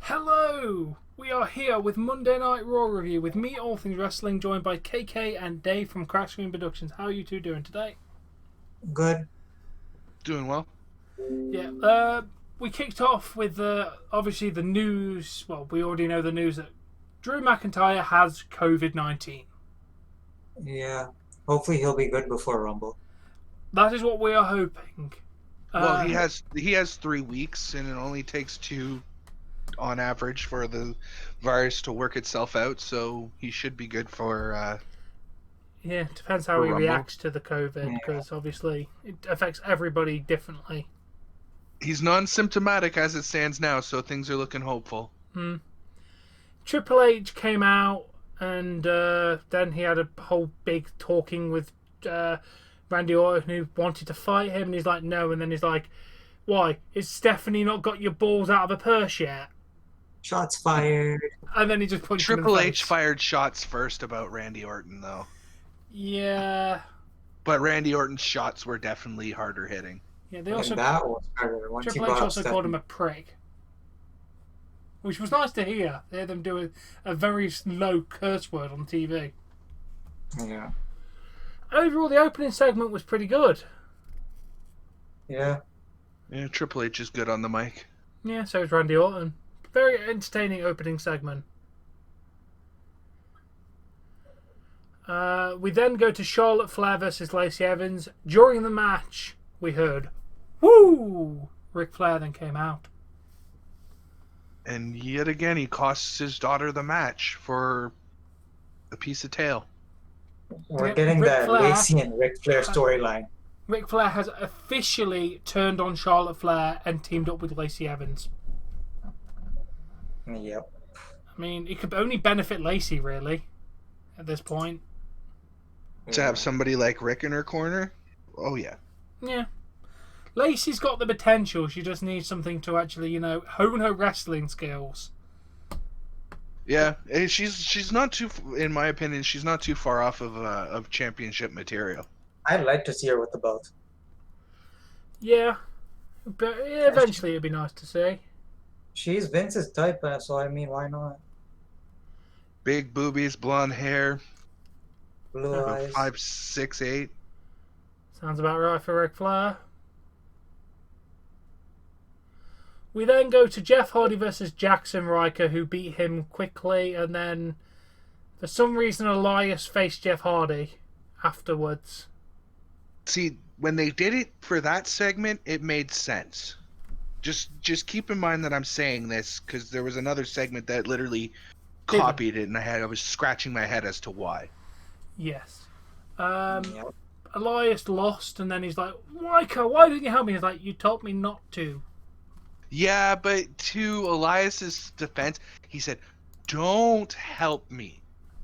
Hello! We are here with Monday Night Raw review with me, All Things Wrestling, joined by KK and Dave from Crack Screen Productions. How are you two doing today? Good. Doing well. Yeah, we kicked off with obviously the news. Well, we already know the news that Drew McIntyre has COVID-19. Yeah. Hopefully he'll be good before Rumble. That is what we are hoping. Well, he has 3 weeks, and it only takes 2 on average for the virus to work itself out, so he should be good for Yeah, depends how he Rumble. reacts to the COVID, because obviously it affects everybody differently. He's non-symptomatic as it stands now, so things are looking hopeful. Triple H came out, and then he had a whole big talking with Randy Orton, who wanted to fight him, and he's like, no, and then he's like, why? Is Stephanie not got your balls out of a purse yet? Shots fired. And then he just punched him in the Triple face. H fired shots first about Randy Orton, though. Yeah. But Randy Orton's shots were definitely harder hitting. Yeah, they And also that was harder. Once Triple you H got also called him a prick, which was nice to hear. They had them do a very low curse word on TV. Yeah. Overall, the opening segment was pretty good. Yeah. Yeah, Triple H is good on the mic. Yeah, so is Randy Orton. Very entertaining opening segment. We then go to Charlotte Flair versus Lacey Evans. During the match, we heard, "Woo!" Ric Flair then came out. And yet again, he costs his daughter the match for a piece of tail. We're getting Ric that Flair- Lacey and Ric Flair storyline. Ric Flair has officially turned on Charlotte Flair and teamed up with Lacey Evans. Yep. I mean, it could only benefit Lacey, really, at this point. To have somebody like Rick in her corner? Oh, yeah. Yeah. Lacey's got the potential. She just needs something to actually, hone her wrestling skills. Yeah, and she's not too, in my opinion, she's not too far off of championship material. I'd like to see her with the belt. Yeah. But eventually it'd be nice to see. She's Vince's type, so I mean, why not? Big boobies, blonde hair, Blue eyes. 5'6", 5'8". Sounds about right for Ric Flair. We then go to Jeff Hardy versus Jackson Riker, who beat him quickly, and then for some reason Elias faced Jeff Hardy afterwards. See, when they did it for that segment, it made sense. Just keep in mind that I'm saying this because there was another segment that literally copied it, and I was scratching my head as to why. Yes. Yep. Elias lost, and then he's like, Riker, why didn't you help me? He's like, you told me not to. Yeah, but to Elias's defense, he said, "Don't help me."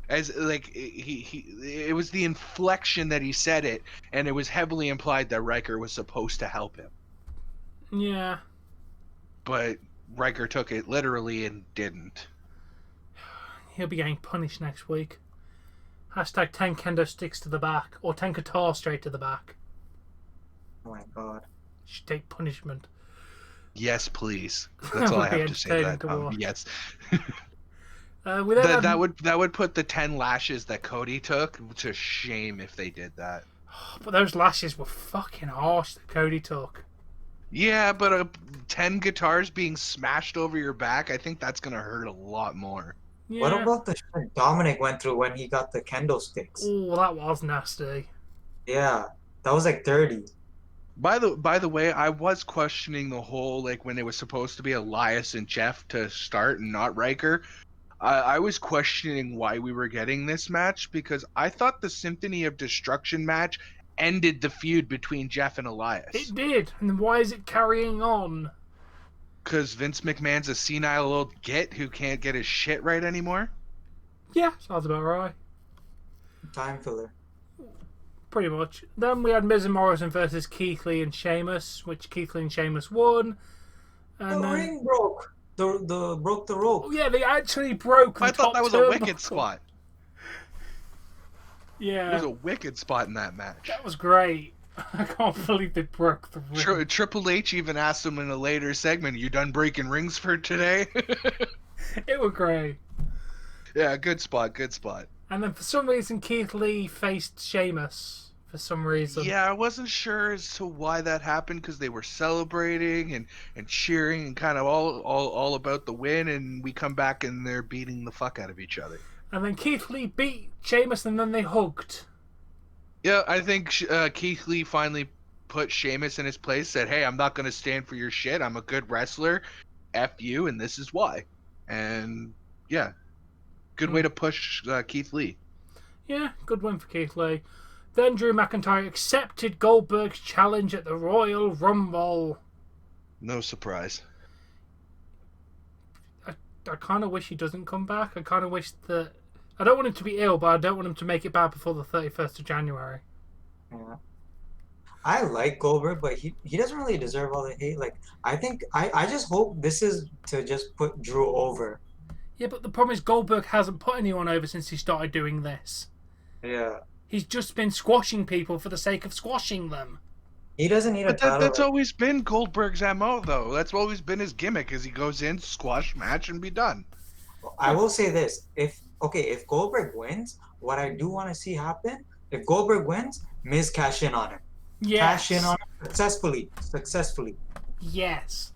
As like it was the inflection that he said it, and it was heavily implied that Riker was supposed to help him. Yeah. But Riker took it literally and didn't. He'll be getting punished next week. Hashtag 10 kendo sticks to the back, or 10 guitar straight to the back. Oh my god. Should take punishment. Yes, please. That's all I have to say. Entertaining to watch. Yes. We then have- that would put the 10 lashes that Cody took to shame if they did that. But those lashes were fucking harsh that Cody took. Yeah, but 10 guitars being smashed over your back, I think that's gonna hurt a lot more. Yeah. What about the shit Dominic went through when he got the kendo sticks? Oh, that was nasty. Yeah. That was like 30. By the way, I was questioning the whole, like, when it was supposed to be Elias and Jeff to start and not Riker. I was questioning why we were getting this match because I thought the Symphony of Destruction match ended the feud between Jeff and Elias. It did. And why is it carrying on? Because Vince McMahon's a senile old git who can't get his shit right anymore? Yeah, sounds about right. Time filler. Pretty much. Then we had Miz and Morrison versus Keith Lee and Sheamus, which Keith Lee and Sheamus won. And The then... ring broke. Broke the rope. Oh yeah, they actually broke. I thought that was a wicked spot. Yeah. There was a wicked spot in that match. That was great. I can't believe they broke the ring. Triple H even asked him in a later segment, "You done breaking rings for today?" It was great. Yeah, good spot, good spot. And then for some reason, Keith Lee faced Sheamus. For some reason. Yeah, I wasn't sure as to why that happened because they were celebrating and cheering and kind of all about the win, and we come back and they're beating the fuck out of each other. And then Keith Lee beat Sheamus and then they hugged. Yeah, I think Keith Lee finally put Sheamus in his place, said, "Hey, I'm not going to stand for your shit. I'm a good wrestler. F you, and this is why." And yeah, good way to push Keith Lee. Yeah, good win for Keith Lee. Then Drew McIntyre accepted Goldberg's challenge at the Royal Rumble. No surprise. I kind of wish he doesn't come back. I kind of wish that... I don't want him to be ill, but I don't want him to make it bad before the 31st of January. Yeah. I like Goldberg, but he doesn't really deserve all the hate. Like, I think... I just hope this is to just put Drew over. Yeah, but the problem is Goldberg hasn't put anyone over since he started doing this. Yeah. He's just been squashing people for the sake of squashing them. He doesn't need a title. That's always been Goldberg's MO, though. That's always been his gimmick, is he goes in, squash, match, and be done. I will say this. If Goldberg wins, what I do want to see happen, if Goldberg wins, Miz cash in on him. Yes. Cash in on him successfully. Yes.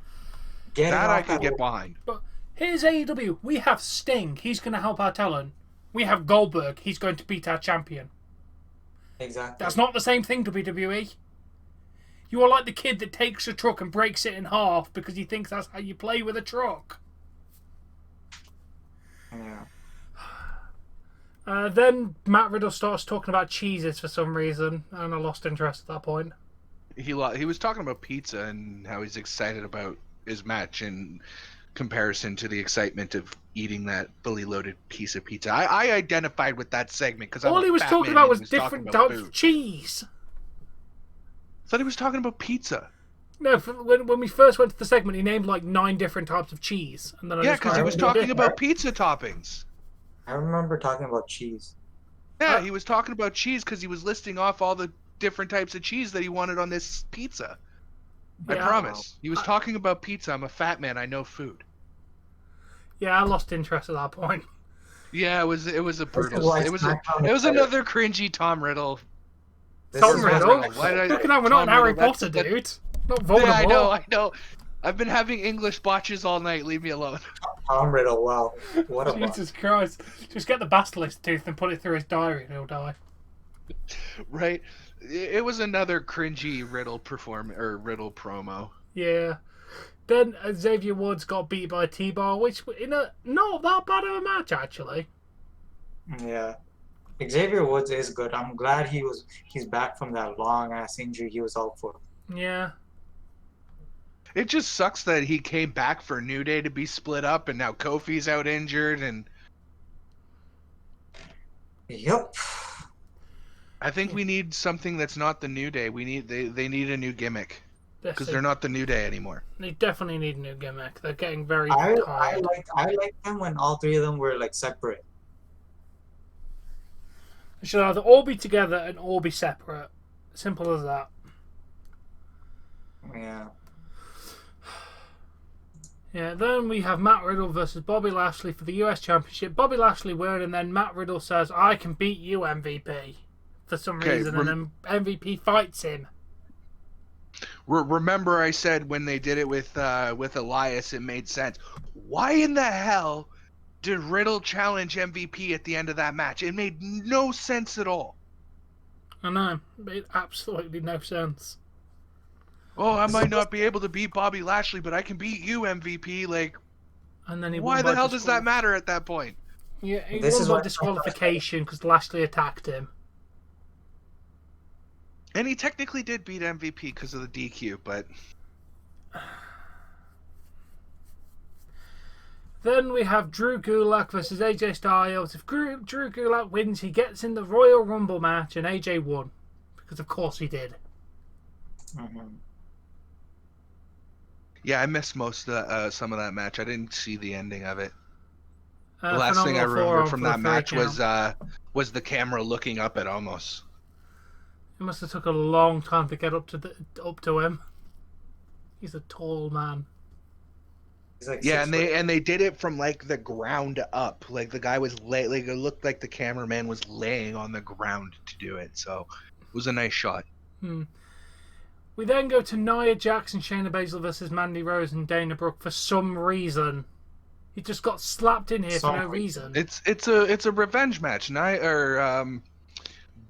That I could get behind. But here's AEW. We have Sting. He's going to help our talent. We have Goldberg. He's going to beat our champion. Exactly. That's not the same thing, WWE. You are like the kid that takes a truck and breaks it in half because he thinks that's how you play with a truck. Yeah. Then Matt Riddle starts talking about cheeses for some reason, and I lost interest at that point. He was talking about pizza and how he's excited about his match in comparison to the excitement of eating that fully loaded piece of pizza. I identified with that segment because all he was talking about was different types of cheese. I thought he was talking about pizza. No, when we first went to the segment, he named like 9 different types of cheese, and then because he was talking about pizza toppings. I remember talking about cheese. Yeah, he was talking about cheese because he was listing off all the different types of cheese that he wanted on this pizza. I promise. He was talking about pizza. I'm a fat man. I know food. Yeah, I lost interest at that point. Yeah, it was a brutal. It was another cringy Tom Riddle. Tom Riddle? Look at that, we're not in Harry Potter, dude. Not Voldemort. Yeah, I know. I've been having English botches all night. Leave me alone. Tom Riddle, wow. What a Jesus Christ. Just get the basilisk tooth and put it through his diary and he'll die. Right? It was another cringy Riddle Riddle promo. Yeah. Then Xavier Woods got beat by T-Bar, which in a not that bad of a match, actually. Yeah. Xavier Woods is good. I'm glad he's back from that long-ass injury he was out for. Yeah. It just sucks that he came back for New Day to be split up, and now Kofi's out injured, and... Yep. I think we need something that's not the New Day. They need a new gimmick. Because they're not the New Day anymore. They definitely need a new gimmick. They're getting very tired. I liked them when all three of them were like separate. They should either all be together and all be separate. Simple as that. Yeah. Yeah, then we have Matt Riddle versus Bobby Lashley for the US Championship. Bobby Lashley won, and then Matt Riddle says, "I can beat you, MVP," for some reason, and then MVP fights him. Remember I said when they did it with Elias, it made sense. Why in the hell did Riddle challenge MVP at the end of that match? It made no sense at all. I know. It made absolutely no sense. Oh, I might not be able to beat Bobby Lashley, but I can beat you, MVP. Like, and then why the hell does that matter at that point? Yeah, he won by disqualification because Lashley attacked him. And he technically did beat MVP because of the DQ, but... Then we have Drew Gulak versus AJ Styles. If Drew Gulak wins, he gets in the Royal Rumble match, and AJ won. Because of course he did. Mm-hmm. Yeah, I missed most of some of that match. I didn't see the ending of it. The last thing I remember from that match was the camera looking up at Omos. It must have took a long time to get up to him. He's a tall man. He's like Yeah, 6 foot. and they did it from like the ground up. Like the guy was like it looked like the cameraman was laying on the ground to do it. So it was a nice shot. We then go to Nia Jax and Shayna Basil versus Mandy Rose and Dana Brooke for some reason. He just got slapped in here for no reason. It's a revenge match.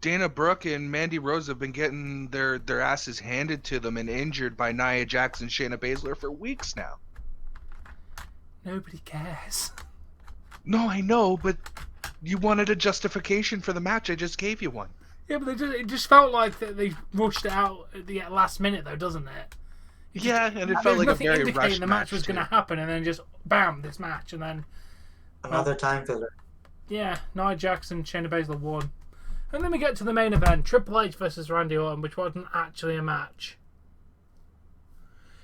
Dana Brooke and Mandy Rose have been getting their asses handed to them and injured by Nia Jax and Shayna Baszler for weeks now. Nobody cares. No, I know, but you wanted a justification for the match. I just gave you one. Yeah, but it just felt like they rushed it out at the last minute, though, doesn't it? And it felt like a very rushed the match was going to happen, and then just bam, this match, and then Another time filler. yeah, Nia Jax and Shayna Baszler won, and then we get to the main event: Triple H versus Randy Orton, which wasn't actually a match.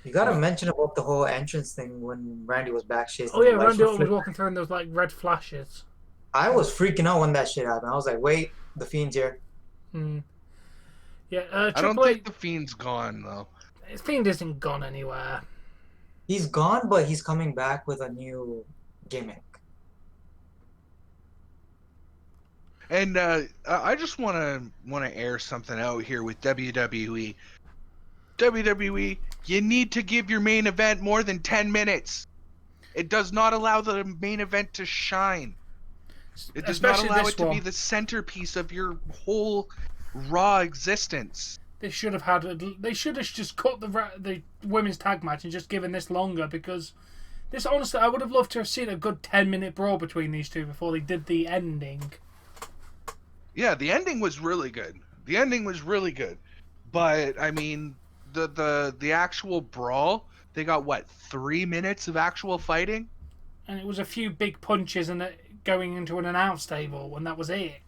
You gotta mention about the whole entrance thing when Randy was backstage. Oh yeah, Randy Orton was walking through, and there was like red flashes. I was freaking out when that shit happened. I was like, "Wait, the Fiend's here." Yeah, I don't think the Fiend's gone though. Fiend isn't gone anywhere. He's gone, but he's coming back with a new gimmick. And I just want to air something out here with WWE. WWE, you need to give your main event more than 10 minutes. It does not allow the main event to shine. It does not allow it to be the centerpiece of your whole Raw existence. They should have just cut the women's tag match and just given this longer, because this, honestly, I would have loved to have seen a good 10-minute brawl between these two before they did the ending. Yeah, the ending was really good. But I mean, the actual brawl, they got what, 3 minutes of actual fighting? And it was a few big punches and going into an announce table, and that was it.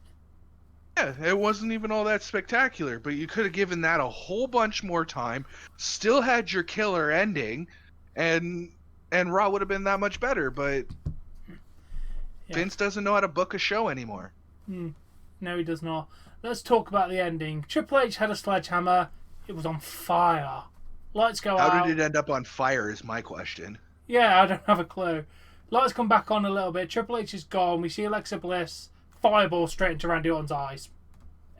Yeah, it wasn't even all that spectacular, but you could have given that a whole bunch more time, still had your killer ending, and Raw would have been that much better, but Vince doesn't know how to book a show anymore. No, he does not. Let's talk about the ending. Triple H had a sledgehammer. It was on fire. Lights go out. How did it end up on fire is my question. Yeah, I don't have a clue. Lights come back on a little bit. Triple H is gone. We see Alexa Bliss. Fireball straight into Randy Orton's eyes.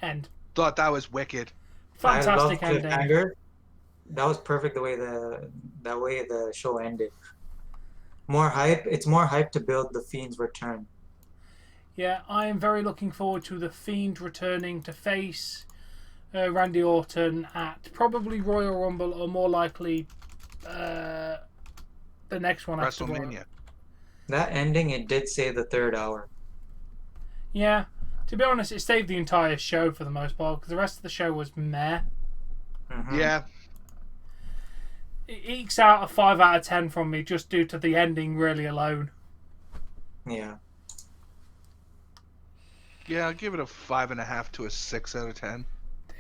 End. Thought that was wicked. Fantastic ending. That was perfect the way the show ended. More hype. It's more hype to build the Fiend's return. Yeah, I am very looking forward to the Fiend returning to face Randy Orton at probably Royal Rumble, or more likely the next one after WrestleMania. That ending, it did say the third hour. Yeah, to be honest, it saved the entire show for the most part, because the rest of the show was meh. Mm-hmm. Yeah. It ekes out a 5 out of 10 from me just due to the ending really alone. Yeah. Yeah, I'll give it a 5.5 to a 6 out of 10.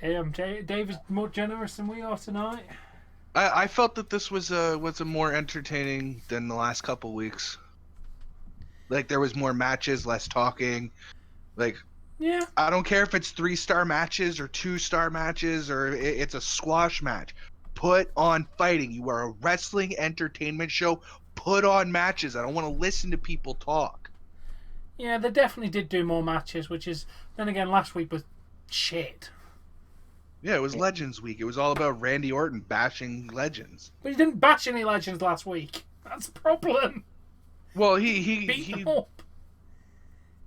Damn, Dave is more generous than we are tonight. I felt that this was a more entertaining than the last couple weeks. Like, there was more matches, less talking. Like, yeah, I don't care if it's 3-star matches or 2-star matches or it's a squash match. Put on fighting. You are a wrestling entertainment show. Put on matches. I don't want to listen to people talk. Yeah, they definitely did do more matches, which is, then again, last week was shit. Yeah, it was Legends Week. It was all about Randy Orton bashing legends. But he didn't bash any legends last week. That's the problem. Well, Beat them up.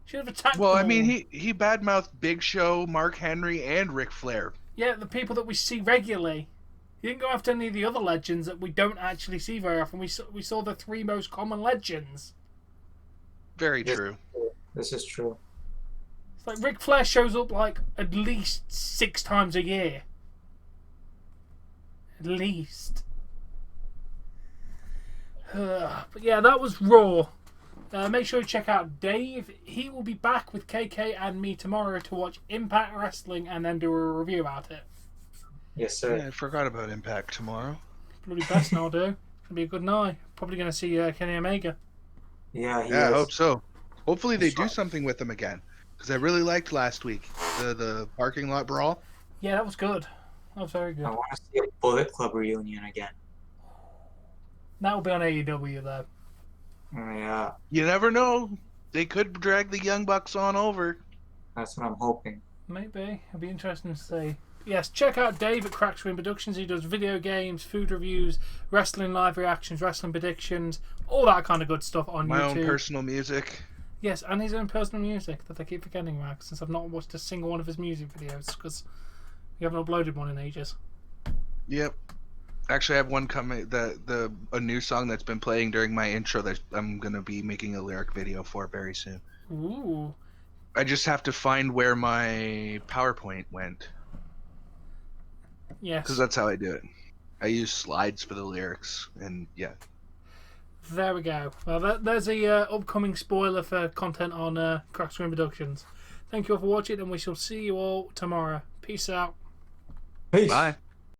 Should have attacked Well, them I mean, all. he badmouthed Big Show, Mark Henry, and Ric Flair. Yeah, the people that we see regularly. He didn't go after any of the other legends that we don't actually see very often. We saw the 3 most common legends. Very true. This is true. It's like Ric Flair shows up like at least 6 times a year. At least. But yeah, that was Raw. Make sure you check out Dave. He will be back with KK and me tomorrow to watch Impact Wrestling and then do a review about it. Yes, sir. Yeah, I forgot about Impact tomorrow. Bloody best now, do. It'll be a good night. Probably going to see Kenny Omega. Yeah, I hope so. Hopefully they do something with him again, because I really liked last week the parking lot brawl. Yeah, that was good. That was very good. I want to see a Bullet Club reunion again. That will be on AEW though. Yeah, You never know. They could drag the Young Bucks on over. that's what I'm hoping. Maybe. It'll be interesting to see. Yes, check out Dave at Crack Screen Productions. He does video games, food reviews, wrestling live reactions, wrestling predictions, all that kind of good stuff on My YouTube. own personal music. Yes, and his own personal music that I keep forgetting, Max, since I've not watched a single one of his music videos because you haven't uploaded one in ages. Yep. Actually, I have one coming. A new song that's been playing during my intro that I'm gonna be making a lyric video for very soon. Ooh. I just have to find where my PowerPoint went. Yes. Because that's how I do it. I use slides for the lyrics, and yeah. There we go. Well, there's a upcoming spoiler for content on Crack Screen Productions. Thank you all for watching, and we shall see you all tomorrow. Peace out. Peace. Bye.